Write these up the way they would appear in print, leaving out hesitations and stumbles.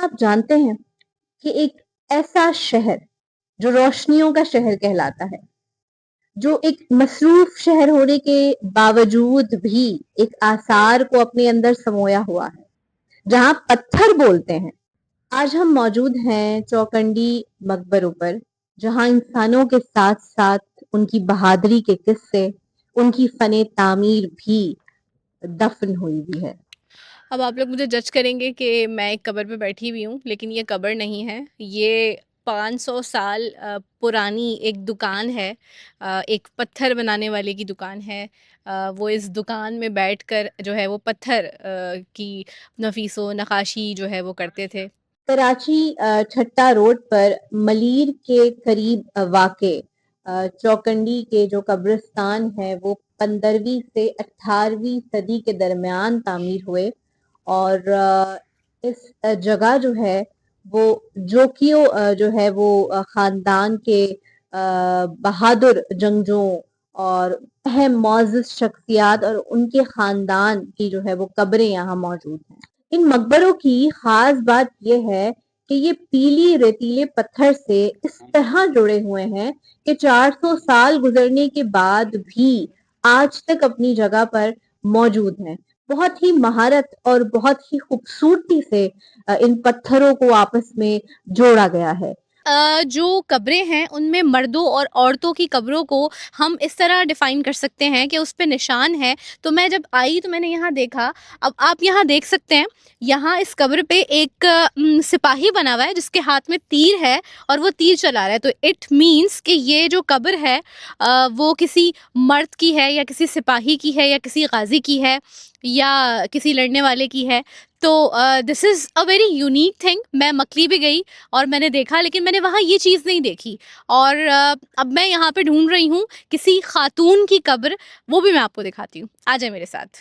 کیا آپ جانتے ہیں کہ ایک ایسا شہر جو روشنیوں کا شہر کہلاتا ہے، جو ایک مصروف شہر ہونے کے باوجود بھی ایک آثار کو اپنے اندر سمویا ہوا ہے، جہاں پتھر بولتے ہیں؟ آج ہم موجود ہیں چوکنڈی مقبروں پر، جہاں انسانوں کے ساتھ ساتھ ان کی بہادری کے قصے، ان کی فن تعمیر بھی دفن ہوئی بھی ہے۔ اب آپ لوگ مجھے جج کریں گے کہ میں ایک قبر پہ بیٹھی ہوئی ہوں، لیکن یہ قبر نہیں ہے، یہ 500 سال پرانی ایک دکان ہے، ایک پتھر بنانے والے کی دکان ہے۔ وہ اس دکان میں بیٹھ کر جو ہے وہ پتھر کی نفیس و نقاشی جو ہے وہ کرتے تھے۔ کراچی ٹھٹا روڈ پر ملیر کے قریب واقع چوکنڈی کے جو قبرستان ہے وہ 15ویں سے 18ویں صدی کے درمیان تعمیر ہوئے، اور اس جگہ جو ہے وہ جوکیو جو ہے وہ خاندان کے بہادر جنگجوؤں اور اہم معزز شخصیات اور ان کے خاندان کی جو ہے وہ قبریں یہاں موجود ہیں۔ ان مقبروں کی خاص بات یہ ہے کہ یہ پیلی ریتیلے پتھر سے اس طرح جڑے ہوئے ہیں کہ 400 سال گزرنے کے بعد بھی آج تک اپنی جگہ پر موجود ہیں۔ بہت ہی مہارت اور بہت ہی خوبصورتی سے ان پتھروں کو آپس میں جوڑا گیا ہے۔ جو قبریں ہیں ان میں مردوں اور عورتوں کی قبروں کو ہم اس طرح ڈیفائن کر سکتے ہیں کہ اس پہ نشان ہے۔ تو میں جب آئی تو میں نے یہاں دیکھا، اب آپ یہاں دیکھ سکتے ہیں، یہاں اس قبر پہ ایک سپاہی بنا ہوا ہے جس کے ہاتھ میں تیر ہے اور وہ تیر چلا رہا ہے، تو اٹ مینس کہ یہ جو قبر ہے وہ کسی مرد کی ہے یا کسی سپاہی کی ہے یا کسی غازی کی ہے یا کسی لڑنے والے کی ہے۔ تو دس از اے ویری یونیک تھنگ۔ میں مکلی بھی گئی اور میں نے دیکھا، لیکن میں نے وہاں یہ چیز نہیں دیکھی، اور اب میں یہاں پہ ڈھونڈ رہی ہوں کسی خاتون کی قبر، وہ بھی میں آپ کو دکھاتی ہوں، آ جائیں میرے ساتھ۔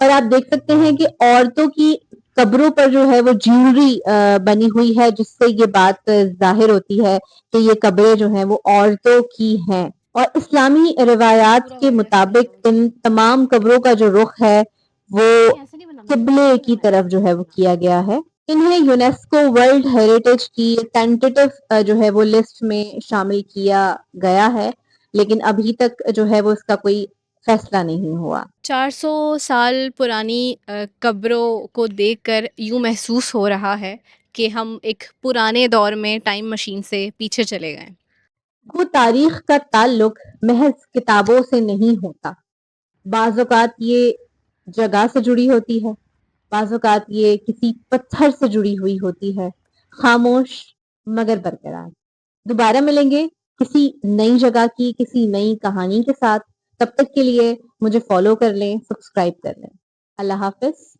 اور آپ دیکھ سکتے ہیں کہ عورتوں کی قبروں پر جو ہے وہ جیولری بنی ہوئی ہے، جس سے یہ بات ظاہر ہوتی ہے کہ یہ قبریں جو ہیں وہ عورتوں کی ہیں۔ اور اسلامی روایات کے مطابق ان تمام قبروں کا جو رخ ہے وہ قبلے کی طرف جو ہے وہ کیا گیا ہے۔ انہیں یونیسکو ورلڈ ہیریٹیج کی ٹینٹیٹو جو ہے وہ لسٹ میں شامل کیا گیا ہے، لیکن ابھی تک جو ہے وہ اس کا کوئی فیصلہ نہیں ہوا۔ 400 سال پرانی قبروں کو دیکھ کر یوں محسوس ہو رہا ہے کہ ہم ایک پرانے دور میں ٹائم مشین سے پیچھے چلے گئے۔ وہ تاریخ کا تعلق محض کتابوں سے نہیں ہوتا، بعض اوقات یہ جگہ سے جڑی ہوتی ہے، بعض اوقات یہ کسی پتھر سے جڑی ہوئی ہوتی ہے، خاموش مگر برقرار۔ دوبارہ ملیں گے کسی نئی جگہ کی کسی نئی کہانی کے ساتھ، تب تک کے لیے مجھے فالو کر لیں، سبسکرائب کر لیں۔ اللہ حافظ۔